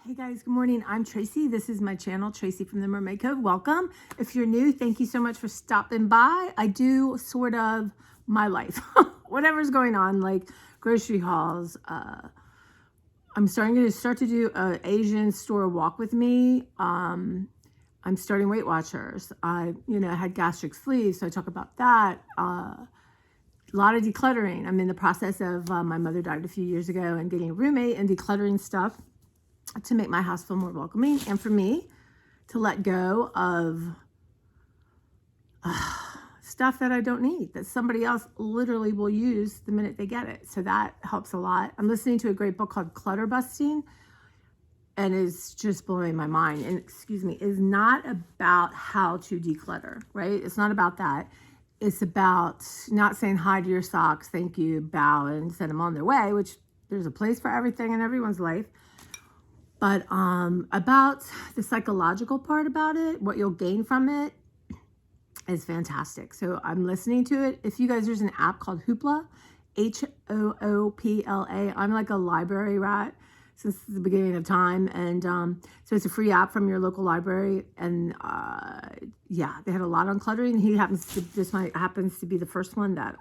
Hey guys, good morning. I'm Tracy. This is my channel, Tracy from the Mermaid Cove. Welcome. If you're new, thank you so much for stopping by. I do sort of my life, whatever's going on, like grocery hauls. I'm starting to do an Asian store walk with me. I'm starting Weight Watchers. I had gastric sleeve, so I talk about that. A lot of decluttering. I'm in the process of, my mother died a few years ago, and getting a roommate and decluttering stuff to make my house feel more welcoming, and for me to let go of stuff that I don't need, that somebody else literally will use the minute they get it. So that helps a lot. I'm listening to a great book called Clutter Busting, and is just blowing my mind. And is not about how to declutter, right? It's not about that. It's about not saying hi to your socks, thank you, bow, and send them on their way, which there's a place for everything in everyone's life. But about the psychological part about it, what you'll gain from it is fantastic. So I'm listening to it. If you guys, there's an app called Hoopla, Hoopla. I'm like a library rat since the beginning of time. And so it's a free app from your local library. And yeah, they had a lot on cluttering. This happens to be the first one that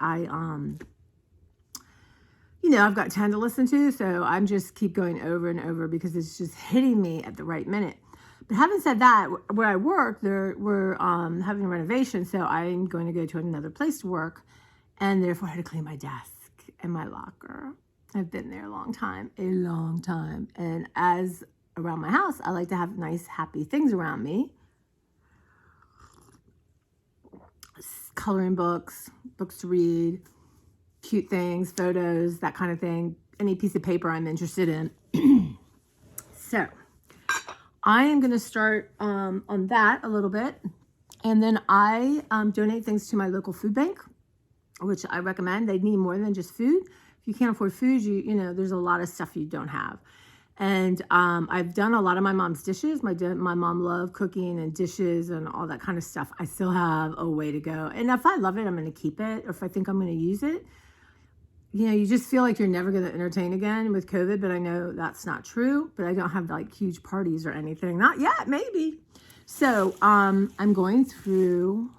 I've got 10 to listen to, so I'm just keep going over and over because it's just hitting me at the right minute. But having said that, where I work, we're having a renovation, so I'm going to go to another place to work, and therefore I had to clean my desk and my locker. I've been there a long time. And as around my house, I like to have nice, happy things around me. Coloring books, books to read, cute things, photos, that kind of thing, any piece of paper I'm interested in. So I am going to start on that a little bit. And then I donate things to my local food bank, which I recommend. They need more than just food. If you can't afford food, there's a lot of stuff you don't have. And I've done a lot of my mom's dishes. My mom loved cooking and dishes and all that kind of stuff. I still have a way to go. And if I love it, I'm going to keep it. Or if I think I'm going to use it, you just feel like you're never going to entertain again with COVID, but I know that's not true. But I don't have like huge parties or anything. Not yet, maybe. So I'm going through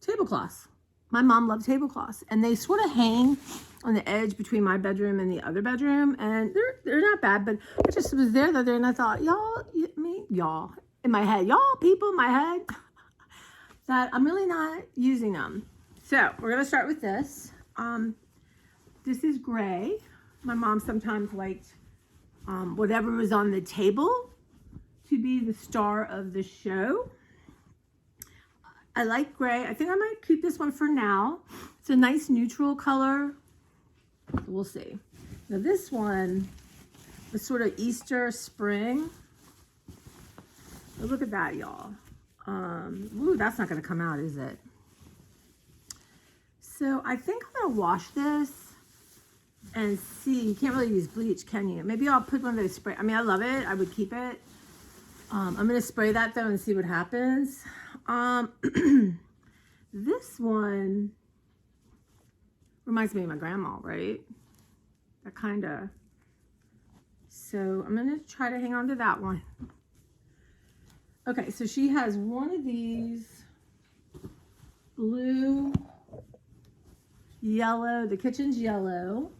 tablecloths. My mom loved tablecloths, and they sort of hang on the edge between my bedroom and the other bedroom, and they're not bad. But I just was there the other day, and I thought, y'all in my head, people in my head, that I'm really not using them. So we're gonna start with this. This is gray. My mom sometimes liked whatever was on the table to be the star of the show. I like gray. I think I might keep this one for now. It's a nice neutral color. We'll see. Now this one is sort of Easter, spring. Oh, look at that, y'all. Ooh, that's not gonna come out, is it? So I think I'm gonna wash this and see. You can't really use bleach, can you? Maybe I'll put one of those spray. I mean, I love it. I would keep it. I'm gonna spray that though and see what happens. This one reminds me of my grandma, right? That kind of. So I'm gonna try to hang on to that one. Okay, so she has one of these blue, yellow. The kitchen's yellow.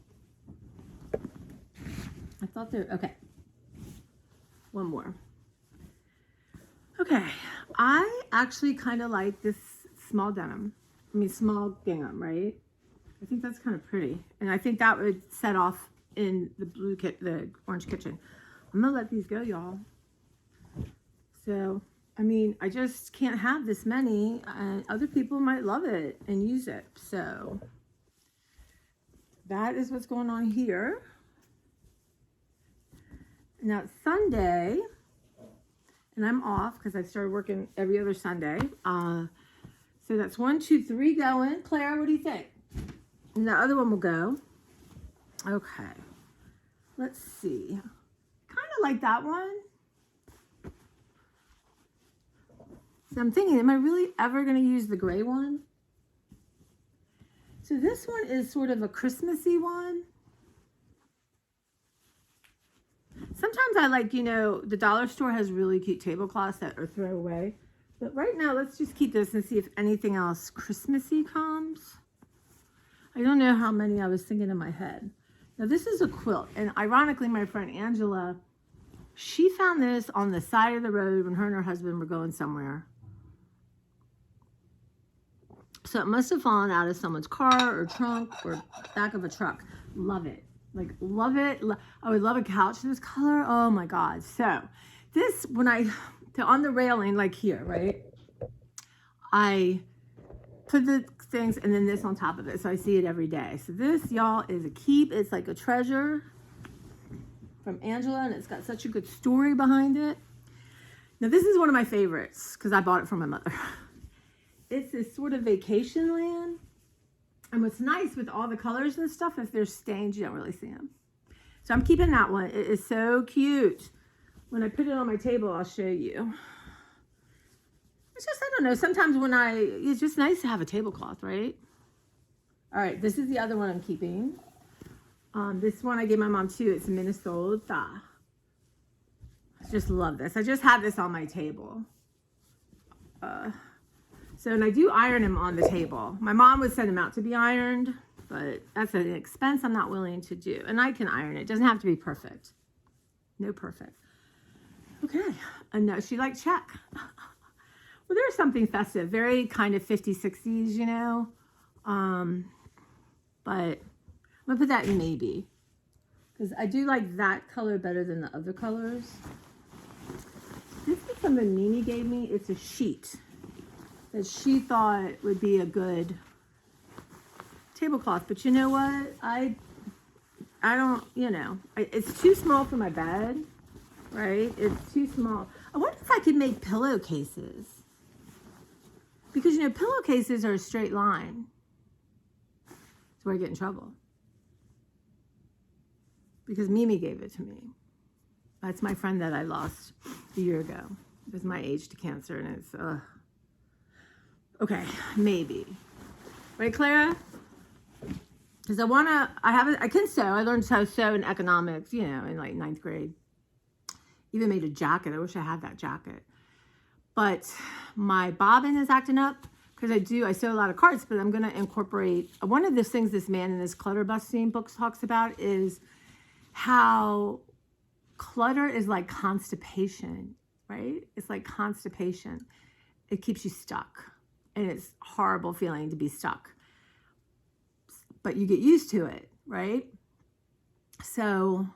I thought okay. One more. Okay, I actually kind of like this small gingham, right? I think that's kind of pretty. And I think that would set off in the orange kitchen. I'm gonna let these go, y'all. So, I mean, I just can't have this many, and other people might love it and use it. So that is what's going on here. Now it's Sunday, and I'm off because I started working every other Sunday. So that's 1, 2, 3 going. Claire, what do you think? And the other one will go. Okay. Let's see. Kind of like that one. So I'm thinking, am I really ever going to use the gray one? So this one is sort of a Christmassy one. Sometimes I like, the dollar store has really cute tablecloths that are throwaway. But right now, let's just keep this and see if anything else Christmassy comes. I don't know how many I was thinking in my head. Now, this is a quilt. And ironically, my friend Angela, she found this on the side of the road when her and her husband were going somewhere. So it must have fallen out of someone's car or trunk or back of a truck. Love it. Like, love it. I would love a couch this color. Oh my God. So this, on the railing, like here, right? I put the things and then this on top of it. So I see it every day. So this, y'all, is a keep. It's like a treasure from Angela, and it's got such a good story behind it. Now, this is one of my favorites because I bought it from my mother. It's this sort of vacation land. And what's nice with all the colors and stuff, if there's stains, you don't really see them. So I'm keeping that one. It is so cute. When I put it on my table, I'll show you. It's just, I don't know, sometimes it's just nice to have a tablecloth, right? All right, this is the other one I'm keeping. This one I gave my mom too. It's Minnesota. I just love this. I just have this on my table. And I do iron them on the table. My mom would send them out to be ironed, but that's an expense I'm not willing to do. And I can iron it. It doesn't have to be perfect. No perfect. Okay. And no, she liked check. Well, there's something festive, very kind of 50s, 60s, But I'm going to put that in maybe. Because I do like that color better than the other colors. This is something Mimi gave me. It's a sheet that she thought would be a good tablecloth. But you know what? I don't, it's too small for my bed, right? It's too small. I wonder if I could make pillowcases. Because, pillowcases are a straight line. That's where I get in trouble. Because Mimi gave it to me. That's my friend that I lost a year ago. It was my age to cancer, and it's, okay, maybe. Right, Clara? Because I can sew. I learned how to sew in economics, in like 9th grade. Even made a jacket. I wish I had that jacket. But my bobbin is acting up because I sew a lot of cards, but I'm going to incorporate, one of the things this man in this clutter busting book talks about is how clutter is like constipation, right? It's like constipation. It keeps you stuck. And it's a horrible feeling to be stuck. But you get used to it, right? So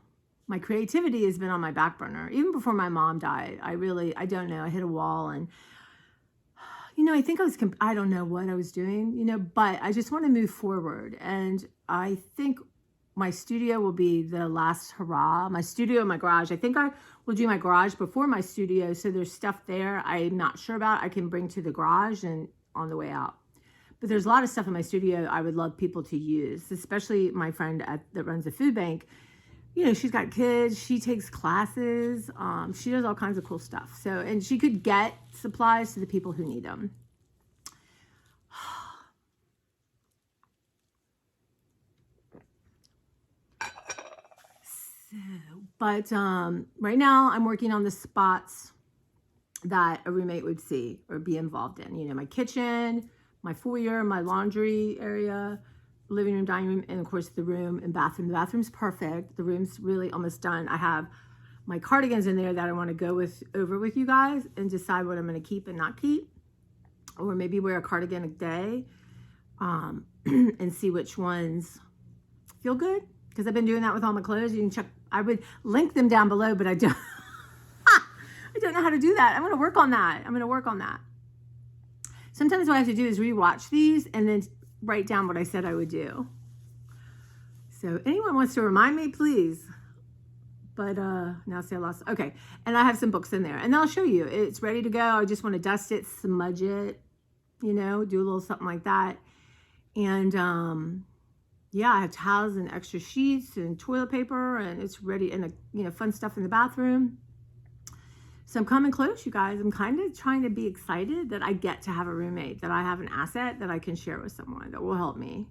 my creativity has been on my back burner. Even before my mom died, I don't know, I hit a wall and, I think I don't know what I was doing, but I just want to move forward. And I think my studio will be the last hurrah. My studio and my garage. I think I will do my garage before my studio. So there's stuff there I'm not sure about. I can bring to the garage and on the way out. But there's a lot of stuff in my studio I would love people to use, especially my friend that runs a food bank. She's got kids. She takes classes. She does all kinds of cool stuff. And she could get supplies to the people who need them. But right now I'm working on the spots that a roommate would see or be involved in. My kitchen, my foyer, my laundry area, living room, dining room, and of course the room and bathroom. The bathroom's perfect. The room's really almost done. I have my cardigans in there that I want to go over with you guys and decide what I'm going to keep and not keep, or maybe wear a cardigan a day and see which ones feel good. Because I've been doing that with all my clothes. You can check. I would link them down below, but I don't. I don't know how to do that. I'm going to work on that. Sometimes what I have to do is rewatch these and then write down what I said I would do. So anyone wants to remind me, please. But now see I lost. Okay, and I have some books in there, and I'll show you. It's ready to go. I just want to dust it, smudge it, do a little something like that. And yeah, I have towels and extra sheets and toilet paper, and it's ready, and fun stuff in the bathroom. So I'm coming close, you guys. I'm kind of trying to be excited that I get to have a roommate, that I have an asset that I can share with someone that will help me.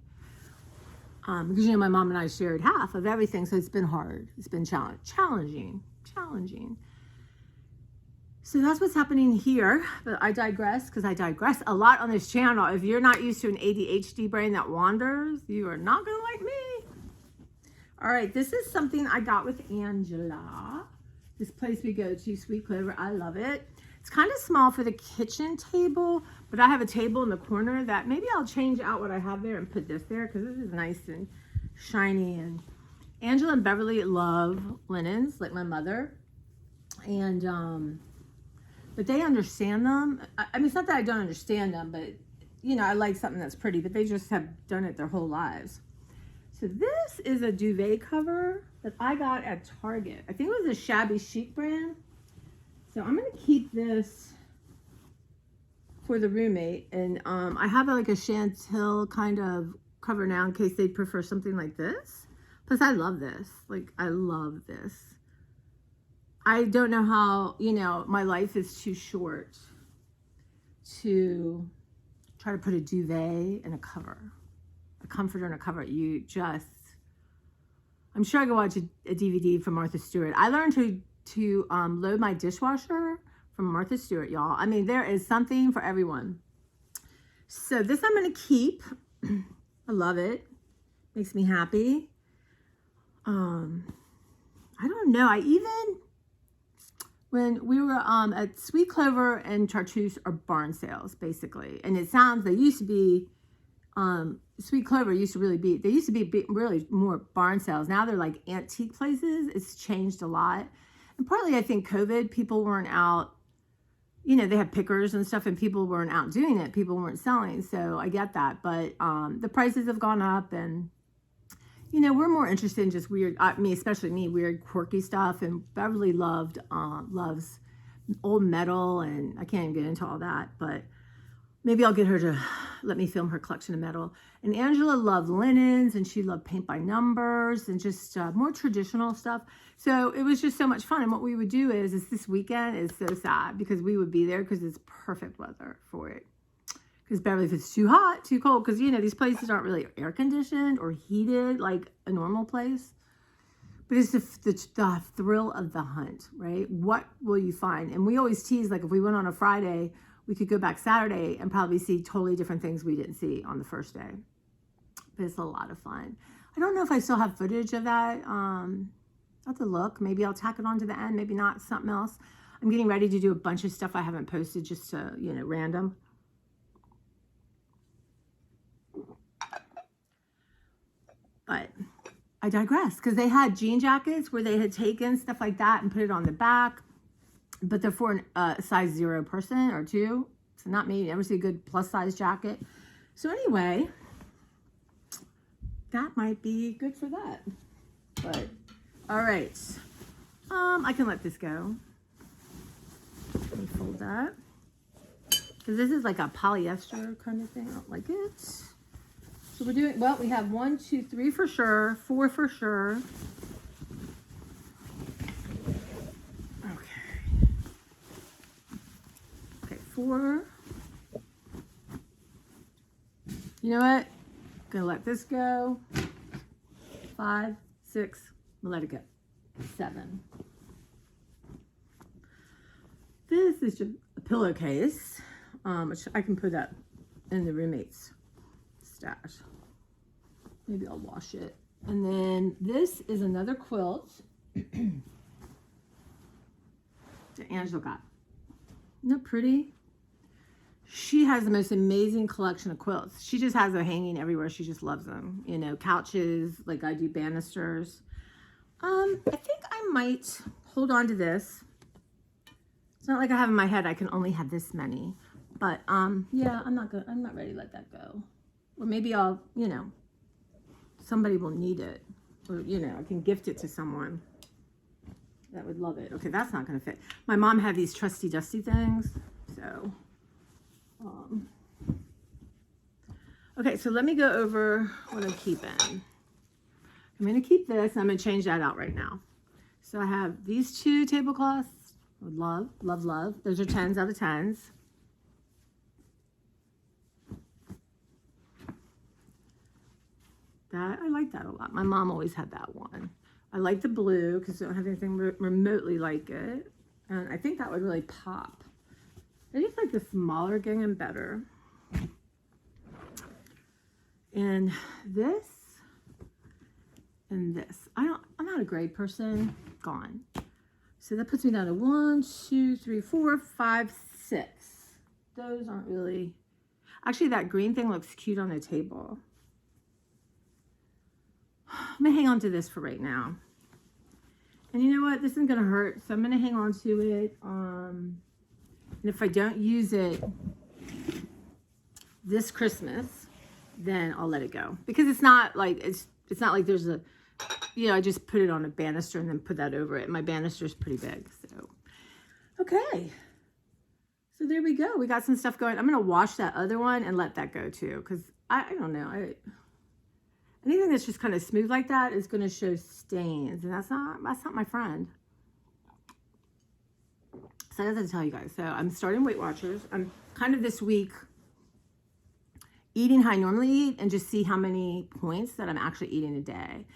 Because my mom and I shared half of everything, so it's been hard. It's been challenging. challenging. So that's what's happening here, but I digress because I digress a lot on this channel. If you're not used to an ADHD brain that wanders, you are not gonna like me. All right, this is something I got with Angela. This place we go to, Sweet Clover, I love it. It's kind of small for the kitchen table, but I have a table in the corner that maybe I'll change out what I have there and put this there because this is nice and shiny. And Angela and Beverly love linens, like my mother. And, but they understand them. I mean, it's not that I don't understand them, but, you know, I like something that's pretty, but they just have done it their whole lives. So this is a duvet cover that I got at Target. I think it was a Shabby Chic brand. So I'm going to keep this for the roommate. And I have like a Chantil kind of cover now in case they prefer something like this. Plus, I love this. Like, I love this. I don't know how, you know, my life is too short to try to put a duvet and a cover, a comforter and a cover. You just, I'm sure I could watch a DVD from Martha Stewart. I learned to load my dishwasher from Martha Stewart, y'all. I mean, there is something for everyone. So this I'm going to keep. I love it. Makes me happy. I don't know. When we were at Sweet Clover and Chartreuse are barn sales, basically. And it sounds, they used to be, Sweet Clover used to really be, they used to be really more barn sales. Now they're like antique places. It's changed a lot. And partly I think COVID, people weren't out, you know, they had pickers and stuff and people weren't out doing it. People weren't selling. So I get that. But the prices have gone up and, you know, we're more interested in just weird, especially me, weird, quirky stuff. And Beverly loves old metal, and I can't even get into all that, but maybe I'll get her to let me film her collection of metal. And Angela loved linens, and she loved paint by numbers and just more traditional stuff. So it was just so much fun. And what we would do is this weekend is so sad because we would be there because it's perfect weather for it. Because Beverly, if it's too hot, too cold, because, you know, these places aren't really air conditioned or heated like a normal place. But it's the thrill of the hunt, right? What will you find? And we always tease, like, if we went on a Friday, we could go back Saturday and probably see totally different things we didn't see on the first day. But it's a lot of fun. I don't know if I still have footage of that. I'll have to look. Maybe I'll tack it on to the end. Maybe not. Something else. I'm getting ready to do a bunch of stuff I haven't posted just to, you know, random. But I digress because they had jean jackets where they had taken stuff like that and put it on the back, but they're for a size 0 person or 2. So not me. You never see a good plus size jacket. So anyway, that might be good for that. But all right, I can let this go. Let me fold that because this is like a polyester kind of thing. I don't like it. So we're doing, well, we have 1, 2, 3 for sure, 4 for sure. Okay, 4. You know what? Gonna let this go. 5, 6, we'll let it go. 7. This is just a pillowcase, which I can put up in the roommate's stash. Maybe I'll wash it. And then this is another quilt that Angela got. Isn't that pretty? She has the most amazing collection of quilts. She just has them hanging everywhere. She just loves them. You know, couches, like I do banisters. I think I might hold on to this. It's not like I have in my head I can only have this many. But yeah, I'm not ready to let that go. Or maybe I'll, you know, somebody will need it. Or, you know, I can gift it to someone that would love it. Okay, that's not going to fit. My mom had these trusty dusty things. So, okay, so let me go over what I'm keeping. I'm going to keep this. I'm going to change that out right now. So I have these 2 tablecloths. Love, love, love. Those are 10s out of 10s. That, I like that a lot. My mom always had that one. I like the blue because I don't have anything remotely like it. And I think that would really pop. I just like the smaller gingham better. And this and this. I'm not a gray person. Gone. So that puts me down to 1, 2, 3, 4, 5, 6. Those aren't really... Actually, that green thing looks cute on the table. I'm going to hang on to this for right now. And you know what? This isn't going to hurt, so I'm going to hang on to it. And if I don't use it this Christmas, then I'll let it go. Because it's not like not like there's a, I just put it on a banister and then put that over it. My banister is pretty big, so. Okay. So there we go. We got some stuff going. I'm going to wash that other one and let that go too. Because I don't know. Anything that's just kind of smooth like that is going to show stains. And that's not my friend. So I have to tell you guys. So I'm starting Weight Watchers. I'm kind of this week eating how I normally eat and just see how many points that I'm actually eating a day.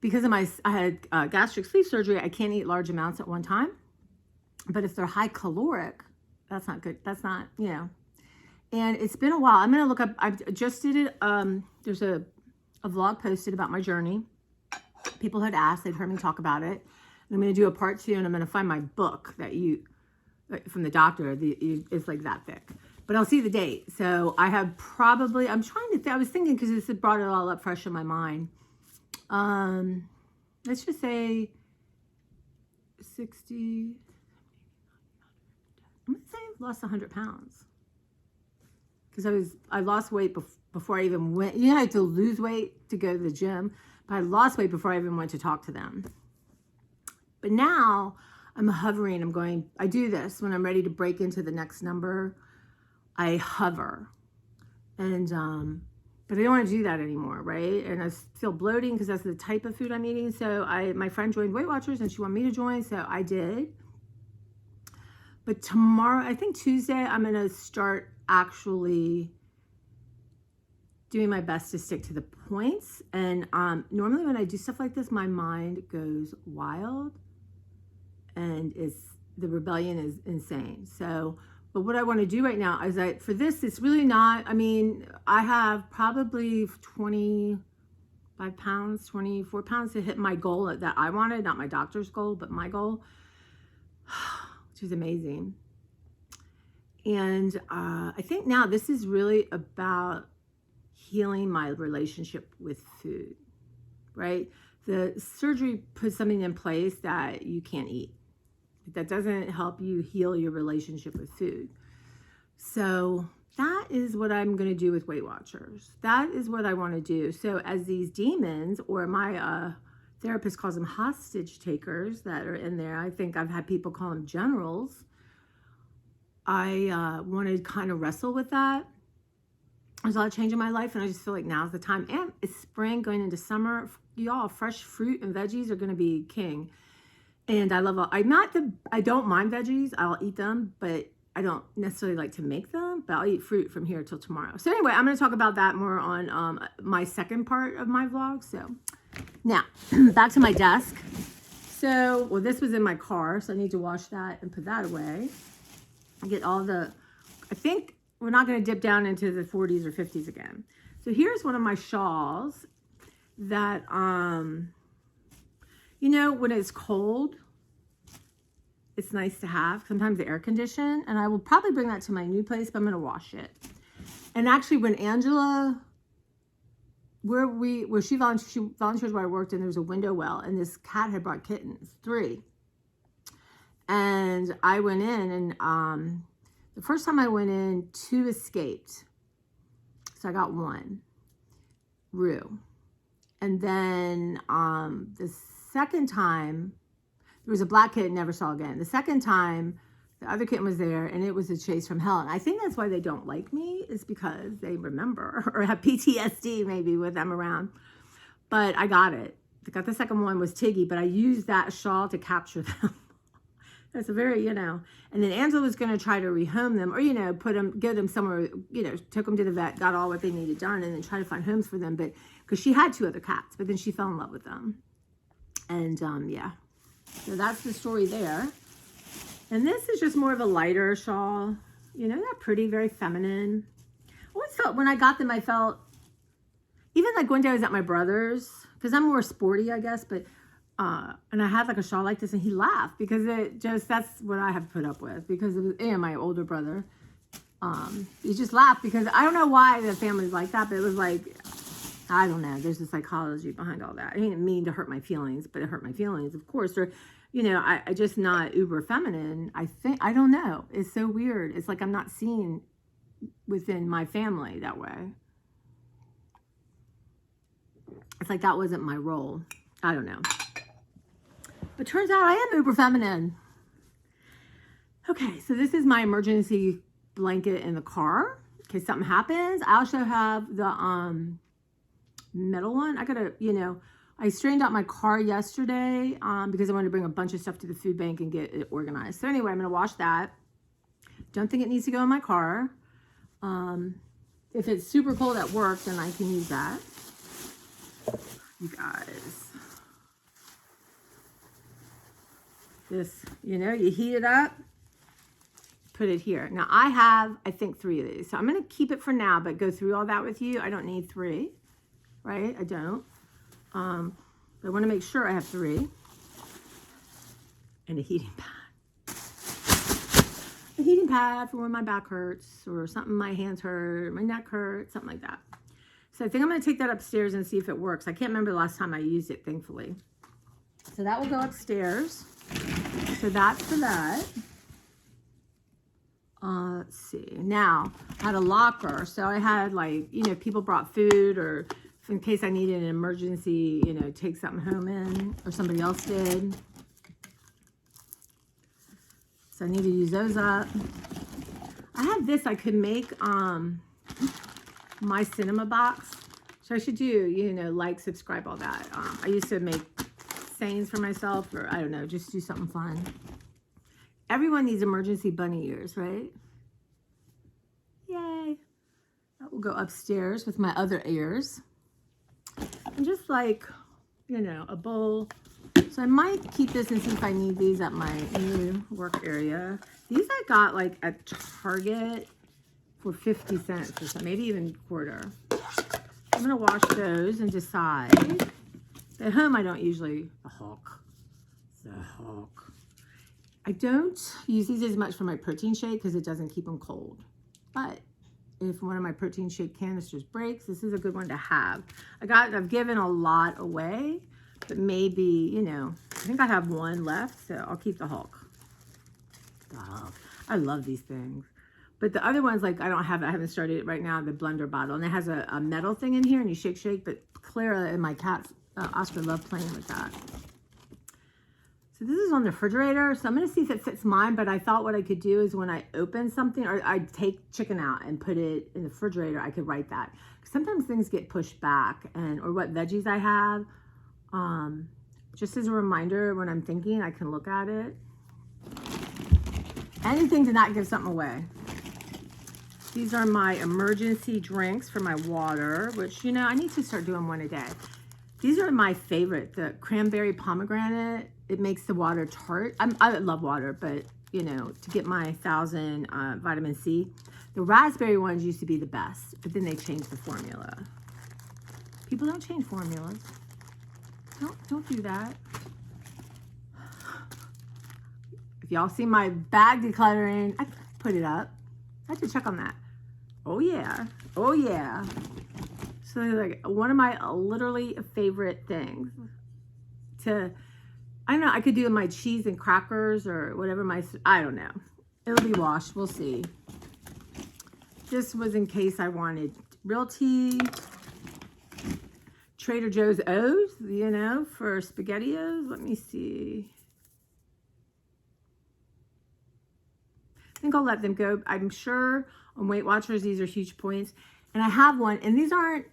Because of I had gastric sleeve surgery, I can't eat large amounts at one time. But if they're high caloric, that's not good. That's not, And it's been a while. I'm going to look up, I just did it. There's a vlog posted about my journey. People had asked, they'd heard me talk about it. And I'm going to do a part 2, and I'm going to find my book that from the doctor, it's like that thick. But I'll see the date. So I have probably, I'm trying to, I was thinking, because this had brought it all up fresh in my mind. Let's just say 60, I'm going to say I've lost 100 pounds. Because I lost weight before I even went. You have to lose weight to go to the gym. But I lost weight before I even went to talk to them. But now I'm hovering. I do this when I'm ready to break into the next number. I hover. And, but I don't want to do that anymore, right? And I feel bloating because that's the type of food I'm eating. So my friend joined Weight Watchers and she wanted me to join. So I did. But tomorrow, I think Tuesday, I'm going to start actually doing my best to stick to the points. And normally when I do stuff like this, my mind goes wild and the rebellion is insane. So, but what I want to do right now is for this, it's really not, I have probably 25 pounds, 24 pounds to hit my goal that I wanted, not my doctor's goal, but my goal, which is amazing. And I think now this is really about healing my relationship with food, right? The surgery puts something in place that you can't eat. That doesn't help you heal your relationship with food. So that is what I'm going to do with Weight Watchers. That is what I want to do. So as these demons, or my therapist calls them hostage takers that are in there, I think I've had people call them generals. I want to kind of wrestle with that. There's a lot of change in my life, and I just feel like now's the time. And it's spring going into summer. Y'all, fresh fruit and veggies are going to be king. And I don't mind veggies. I'll eat them, but I don't necessarily like to make them. But I'll eat fruit from here till tomorrow. So anyway, I'm going to talk about that more on my second part of my vlog. So now, back to my desk. So, well, this was in my car, so I need to wash that and put that away. Get all I think we're not going to dip down into the 40s or 50s again. So here's one of my shawls that, when it's cold, it's nice to have. Sometimes the air condition, and I will probably bring that to my new place, but I'm going to wash it. And actually, when Angela, where she volunteers where I worked, and there was a window well, and this cat had brought kittens, 3. And I went in, and the first time I went in, 2 escaped. So I got 1, Rue. And then the second time, there was a black kitten, never saw again. The second time, the other kitten was there, and it was a chase from hell. And I think that's why they don't like me, is because they remember or have PTSD maybe with them around. But I got it. I got the second one was Tiggy, but I used that shawl to capture them. That's a very, and then Angela was going to try to rehome them or, get them somewhere, took them to the vet, got all what they needed done, and then try to find homes for them. But because she had 2 other cats, but then she fell in love with them. And yeah, so that's the story there. And this is just more of a lighter shawl. You know, they're pretty, very feminine. I always felt, when I got them, I felt, even like one day I was at my brother's, because I'm more sporty, I guess, but, and I had like a shawl like this, and he laughed, because it just, that's what I have to put up with, because it was, and my older brother, he just laughed, because I don't know why the family's like that, but it was like, I don't know, there's a psychology behind all that. I didn't mean to hurt my feelings, but it hurt my feelings, of course. Or, you know, I just not uber feminine. I think, I don't know. It's so weird. It's like I'm not seen within my family that way. It's like that wasn't my role. I don't know. But turns out I am uber feminine. Okay, so this is my emergency blanket in the car in case something happens. I also have the metal one. I gotta, you know, I straightened out my car yesterday because I wanted to bring a bunch of stuff to the food bank and get it organized. So anyway, I'm gonna wash that. Don't think it needs to go in my car. If it's super cold at work, then I can use that. You guys, this, you know, you heat it up, put it here. Now I have, I think 3 of these. So I'm gonna keep it for now, but go through all that with you. I don't need 3, right? I don't. I want to make sure I have 3. And a heating pad. A heating pad for when my back hurts, or something, my hands hurt, my neck hurts, something like that. So I think I'm going to take that upstairs and see if it works. I can't remember the last time I used it, thankfully. So that will go upstairs. So that's for that. Let's see. Now, I had a locker. So I had, like, you know, people brought food, or in case I needed an emergency, you know, take something home in, or somebody else did. So I need to use those up. I have this, I could make my cinema box. So I should do, you know, like, subscribe, all that. I used to make sayings for myself, or I don't know, just do something fun. Everyone needs emergency bunny ears, right? Yay. That will go upstairs with my other ears. And just like, you know, a bowl. So I might keep this and see if I need these at my new work area. These I got like at Target for 50 cents or something, maybe even quarter. I'm gonna wash those and decide. At home I don't usually, the Hulk. I don't use these as much for my protein shake because it doesn't keep them cold. But if one of my protein shake canisters breaks, this is a good one to have. I've given a lot away, but maybe, you know, I think I have 1 left, so I'll keep the Hulk. The Hulk. I love these things. But the other ones, like, I haven't started it right now, the blender bottle. And it has a metal thing in here, and you shake, but Clara and my cats, Oscar, love playing with that. So this is on the refrigerator, so I'm going to see if it fits mine, but I thought what I could do is when I open something, or I take chicken out and put it in the refrigerator, I could write that. Sometimes things get pushed back, or what veggies I have. Just as a reminder, when I'm thinking, I can look at it. Anything to not give something away. These are my emergency drinks for my water, which, you know, I need to start doing 1 a day. These are my favorite, the cranberry pomegranate. It makes the water tart. I love water, but, you know, to get my 1000 vitamin C. The raspberry ones used to be the best, but then they changed the formula. People don't change formulas. Don't do that. If y'all see my bag decluttering, I put it up. I have to check on that. Oh yeah, oh yeah. So like one of my literally favorite things to, I don't know, I could do my cheese and crackers or whatever I don't know. It'll be washed, we'll see. This was in case I wanted real tea. Trader Joe's O's, you know, for SpaghettiOs. Let me see. I think I'll let them go. I'm sure on Weight Watchers, these are huge points. And I have one, and these aren't,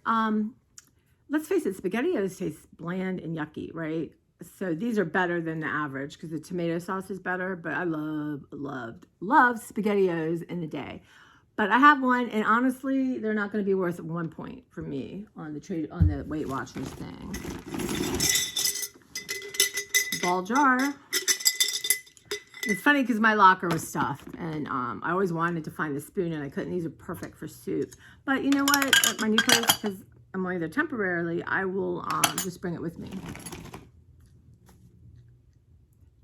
let's face it, SpaghettiOs taste bland and yucky, right? So these are better than the average because the tomato sauce is better, but I loved SpaghettiOs in the day. But I have one, and honestly, they're not going to be worth 1 point for me on the Weight Watchers thing. ball jar. It's funny because my locker was stuffed, and I always wanted to find the spoon, and I couldn't. These are perfect for soup. But you know what? At my new place, because I'm only there temporarily, I will just bring it with me.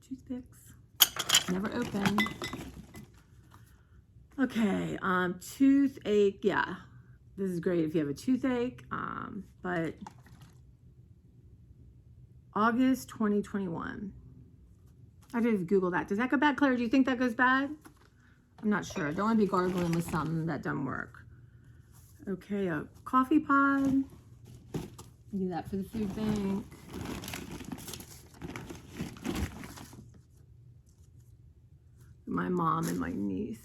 Toothpicks. Never open. Okay, toothache. Yeah, this is great if you have a toothache. But August 2021. I did Google that. Does that go bad, Claire? Do you think that goes bad? I'm not sure. Don't want to be gargling with something that doesn't work. Okay, a coffee pod. Do that for the food bank. My mom and my niece.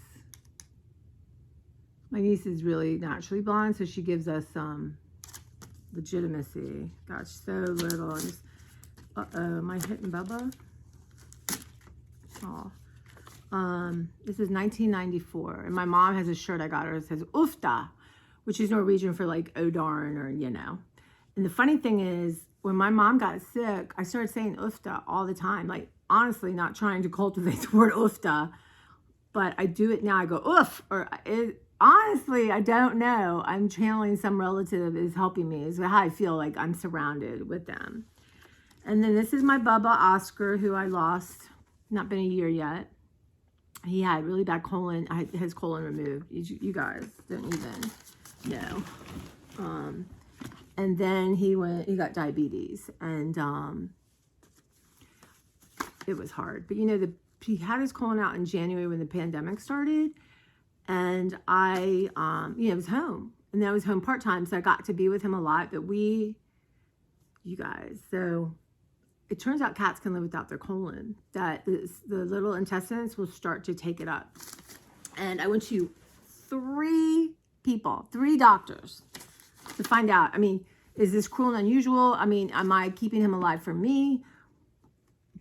My niece is really naturally blonde, so she gives us some legitimacy. Gosh, so little. And just, am I hitting Bubba? Oh, this is 1994, and my mom has a shirt I got her that says "Ufta," which is Norwegian for like "oh darn" or you know. And the funny thing is, when my mom got sick, I started saying "Ufta" all the time. Like honestly, not trying to cultivate the word "Ufta," but I do it now. I go "oof," or honestly, I don't know. I'm channeling some relative is helping me. Is how I feel like I'm surrounded with them. And then this is my Bubba Oscar, who I lost. Not been a year yet. He had really bad colon. I had his colon removed. You guys don't even know. And then he got diabetes, and it was hard. But you know, he had his colon out in January when the pandemic started, and I, was home, and I was home part-time, so I got to be with him a lot. But you guys, so. It turns out cats can live without their colon, that the little intestines will start to take it up. And I went to 3 doctors to find out, I mean, is this cruel and unusual? I mean, am I keeping him alive for me?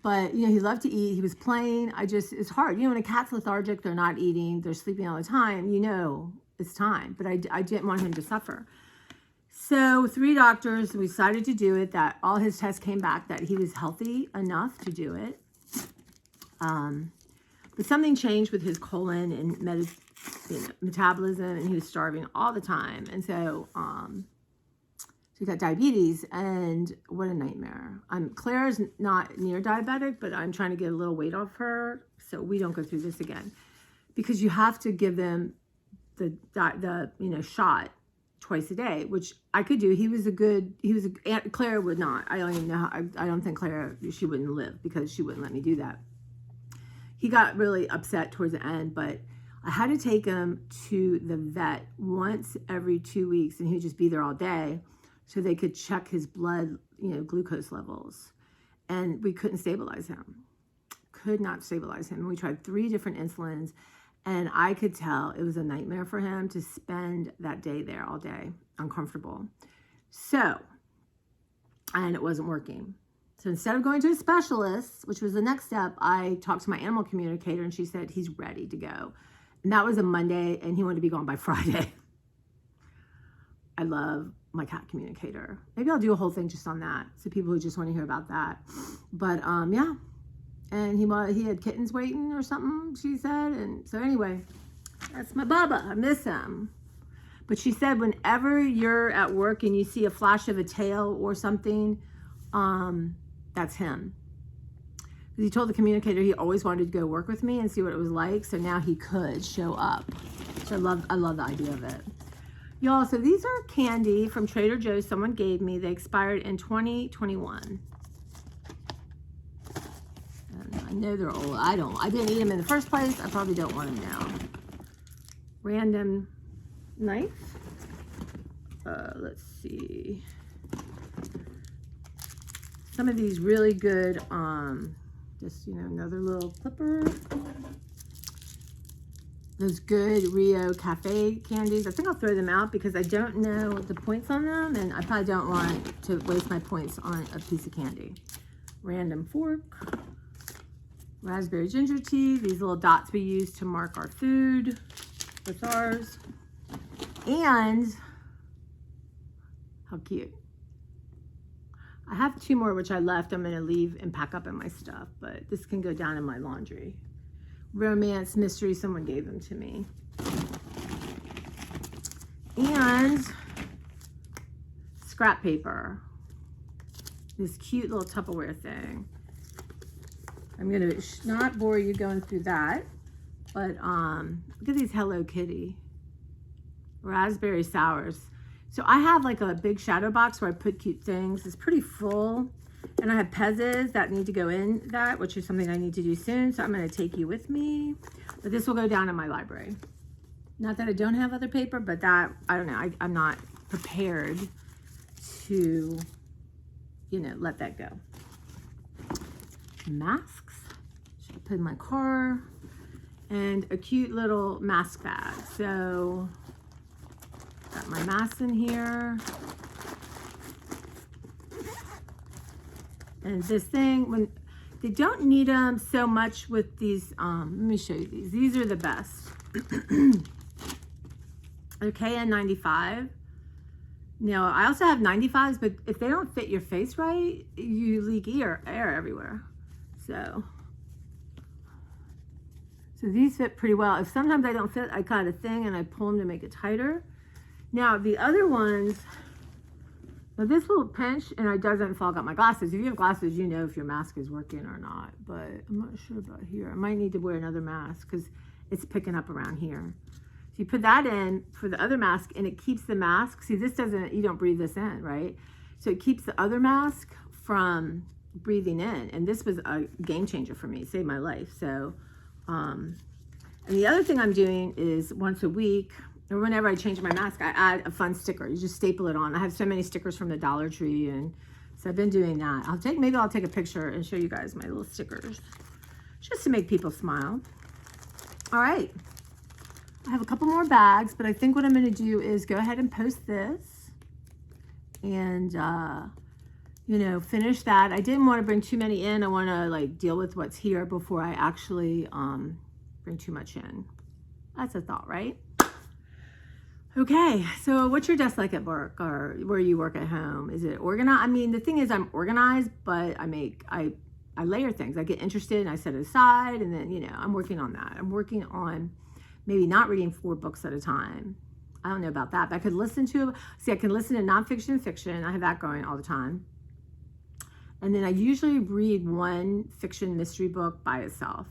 But, you know, he loved to eat. He was playing. It's hard. You know, when a cat's lethargic, they're not eating, they're sleeping all the time, you know, it's time. But I didn't want him to suffer. So 3 doctors, we decided to do it, that all his tests came back that he was healthy enough to do it. But something changed with his colon and metabolism, and he was starving all the time. And so he got diabetes, and what a nightmare. Claire's not near diabetic, but I'm trying to get a little weight off her so we don't go through this again. Because you have to give them the shot twice a day, which I could do. Claire would not. I don't even know how, I don't think Claire, she wouldn't live because she wouldn't let me do that. He got really upset towards the end, but I had to take him to the vet once every 2 weeks, and he'd just be there all day so they could check his blood, glucose levels. And we couldn't stabilize him. Could not stabilize him. We tried 3 different insulins, and I could tell it was a nightmare for him to spend that day there all day, uncomfortable. So, and it wasn't working. So instead of going to a specialist, which was the next step, I talked to my animal communicator, and she said he's ready to go. And that was a Monday, and he wanted to be gone by Friday. I love my cat communicator. Maybe I'll do a whole thing just on that, so people who just want to hear about that. But yeah. And he had kittens waiting or something, she said. And so anyway, that's my Bubba. I miss him. But she said whenever you're at work and you see a flash of a tail or something, that's him. He told the communicator he always wanted to go work with me and see what it was like. So now he could show up. So I love the idea of it. Y'all, so these are candy from Trader Joe's someone gave me. They expired in 2021. I know they're old. I didn't eat them in the first place. I probably don't want them now. Random knife. Let's see. Some of these really good, another little clipper. Those good Rio Cafe candies. I think I'll throw them out because I don't know the points on them, and I probably don't want to waste my points on a piece of candy. Random fork. Raspberry ginger tea. These little dots we use to mark our food. That's ours. And how cute. I have 2 more, which I left. I'm going to leave and pack up in my stuff, but this can go down in my laundry. Romance, mystery, someone gave them to me. And scrap paper. This cute little Tupperware thing. I'm going to not bore you going through that, but look at these Hello Kitty. Raspberry sours. So I have like a big shadow box where I put cute things. It's pretty full. And I have pezzes that need to go in that, which is something I need to do soon. So I'm going to take you with me. But this will go down in my library. Not that I don't have other paper, but that, I don't know. I'm not prepared to, you know, let that go. Masks. Should I put in my car. And a cute little mask bag. So got my masks in here. And this thing, when they don't need them so much with these, let me show you these. These are the best. Okay, and 95. Now, I also have 95s, but if they don't fit your face right, you leak air everywhere. So these fit pretty well. If sometimes I don't fit, I cut a thing and I pull them to make it tighter. Now, the other ones, now this will pinch and it doesn't fog up my glasses. If you have glasses, you know if your mask is working or not, but I'm not sure about here. I might need to wear another mask because it's picking up around here. So you put that in for the other mask and it keeps the mask. See, this doesn't, you don't breathe this in, right? So it keeps the other mask from breathing in. And this was a game changer for me, saved my life. So, and the other thing I'm doing is once a week, or whenever I change my mask, I add a fun sticker. You just staple it on. I have so many stickers from the Dollar Tree, and so I've been doing that. Maybe I'll take a picture and show you guys my little stickers, just to make people smile. All right, I have a couple more bags, but I think what I'm gonna do is go ahead and post this, and you know, finish that. I didn't want to bring too many in. I want to like deal with what's here before I actually bring too much in. That's a thought, right? Okay, so what's your desk like at work or where you work at home? Is it organized? I mean, the thing is I'm organized, but I layer things. I get interested and I set it aside, and then, you know, I'm working on that. I'm working on maybe not reading 4 books at a time. I don't know about that, but I could listen to, I can listen to nonfiction and fiction. I have that going all the time. And then I usually read one fiction mystery book by itself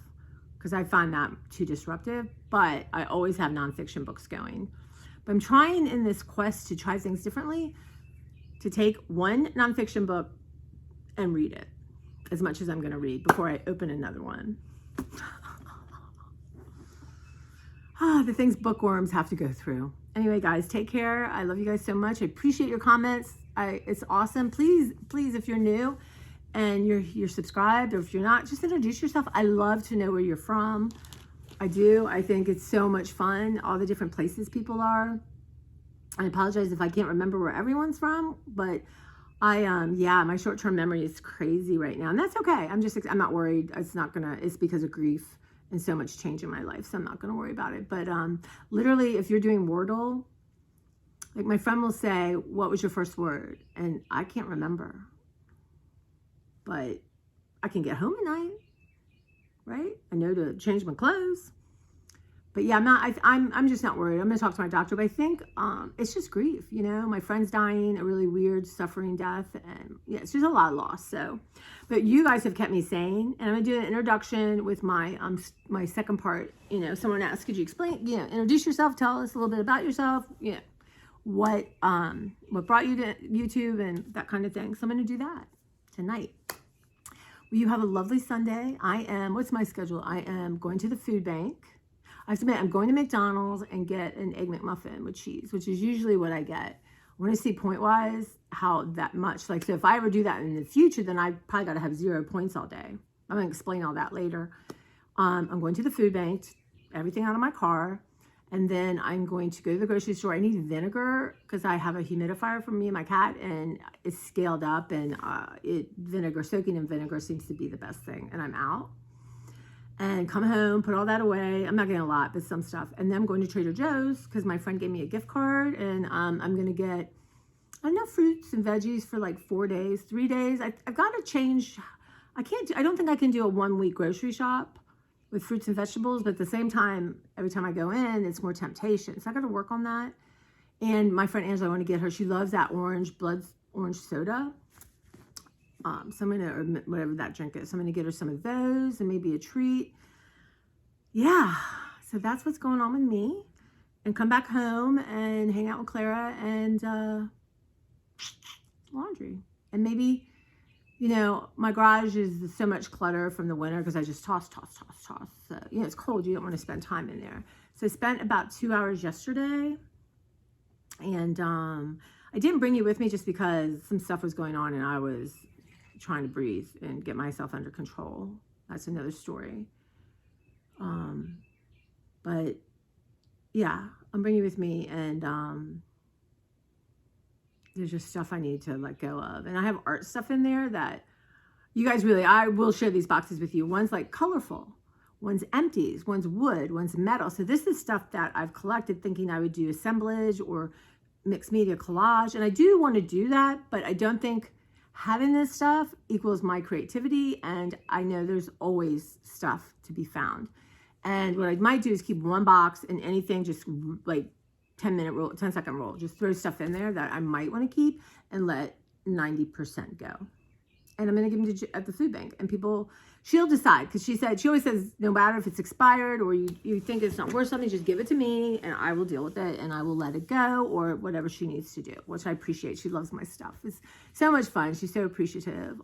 because I find that too disruptive, but I always have nonfiction books going. But I'm trying in this quest to try things differently, to take one nonfiction book and read it as much as I'm going to read before I open another one. The things bookworms have to go through. Anyway, guys, take care. I love you guys so much. I appreciate your comments. It's awesome. Please, if you're new and you're subscribed, or if you're not, just introduce yourself. I love to know where you're from. I do. I think it's so much fun, all the different places people are. I apologize if I can't remember where everyone's from, but yeah, my short-term memory is crazy right now, and that's okay. I'm not worried. It's because of grief and so much change in my life, so I'm not gonna worry about it. But literally, if you're doing Wordle, like my friend will say, "What was your first word?" And I can't remember, but I can get home at night. Right? I know to change my clothes. But yeah, I'm just not worried. I'm gonna talk to my doctor, but I think it's just grief, you know. My friend's dying a really weird, suffering death, and yeah, it's just a lot of loss. So, but you guys have kept me sane, and I'm gonna do an introduction with my my second part. You know, someone asked, could you explain, you know, introduce yourself, tell us a little bit about yourself, you know, what brought you to YouTube and that kind of thing. So I'm gonna do that tonight. Well, you have a lovely Sunday. What's my schedule? I am going to the food bank. I have to admit, I'm going to McDonald's and get an Egg McMuffin with cheese, which is usually what I get. I want to see point-wise how that much. Like, so if I ever do that in the future, then I probably got to have 0 points all day. I'm going to explain all that later. I'm going to the food bank, everything out of my car. And then I'm going to go to the grocery store. I need vinegar because I have a humidifier for me and my cat, and it's scaled up, and soaking in vinegar seems to be the best thing. And I'm out and come home, put all that away. I'm not getting a lot, but some stuff. And then I'm going to Trader Joe's because my friend gave me a gift card, and I'm going to get enough fruits and veggies for like 4 days, 3 days. I've got to change. I don't think I can do a 1-week grocery shop with fruits and vegetables, but at the same time, every time I go in, it's more temptation. So I got to work on that. And my friend Angela, I want to get her, she loves that orange soda. So I'm gonna, or whatever that drink is. So I'm gonna get her some of those and maybe a treat. Yeah, so that's what's going on with me. And come back home and hang out with Clara and laundry. And maybe, you know, my garage is so much clutter from the winter because I just toss. So, you know, it's cold. You don't want to spend time in there. So I spent about 2 hours yesterday. And I didn't bring you with me just because some stuff was going on and I was trying to breathe and get myself under control. That's another story. But yeah, I'm bringing you with me, and there's just stuff I need to let go of. And I have art stuff in there that you guys really, I will share these boxes with you. One's like colorful, one's empties, one's wood, one's metal. So this is stuff that I've collected thinking I would do assemblage or mixed media collage. And I do want to do that, but I don't think having this stuff equals my creativity. And I know there's always stuff to be found. And what I might do is keep one box and anything, just like 10-minute rule, 10-second rule, just throw stuff in there that I might want to keep and let 90% go. And I'm going to give them to at the food bank, and people, she'll decide, because she always says, no matter if it's expired or you think it's not worth something, just give it to me and I will deal with it and I will let it go, or whatever she needs to do, which I appreciate. She loves my stuff. It's so much fun. She's so appreciative.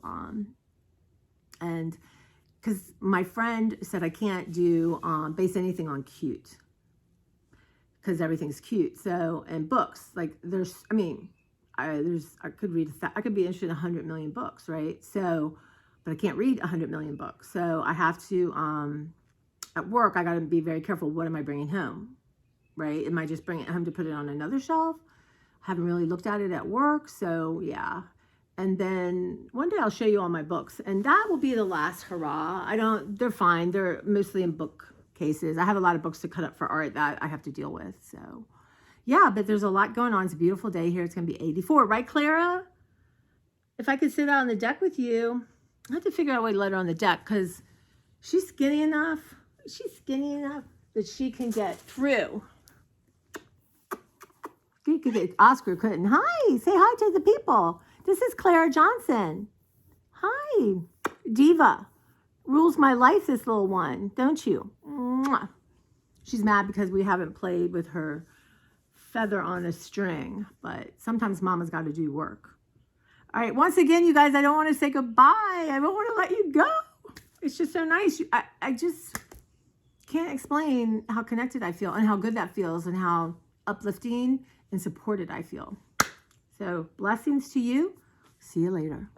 And because my friend said I can't do base anything on cute because everything's cute. So, and books, like there's, I mean, I could read, I could be interested in 100 million books, right? So, but I can't read 100 million books. So I have to, at work, I got to be very careful. What am I bringing home, right? Am I just bringing it home to put it on another shelf? Haven't really looked at it at work. So yeah. And then one day I'll show you all my books, and that will be the last hurrah. They're fine. They're mostly in bookcases. I have a lot of books to cut up for art that I have to deal with. So yeah, but there's a lot going on. It's a beautiful day here. It's going to be 84, right, Clara? If I could sit out on the deck with you, I have to figure out a way to let her on the deck because she's skinny enough. She's skinny enough that she can get through. You could get Oscar couldn't. Hi, say hi to the people. This is Clara Johnson. Hi, diva. Rules my life, this little one, don't you? Mwah. She's mad because we haven't played with her feather on a string, but sometimes mama's got to do work. All right, once again, you guys, I don't want to say goodbye. I don't want to let you go. It's just so nice. I just can't explain how connected I feel and how good that feels and how uplifting and supported I feel. So blessings to you. See you later.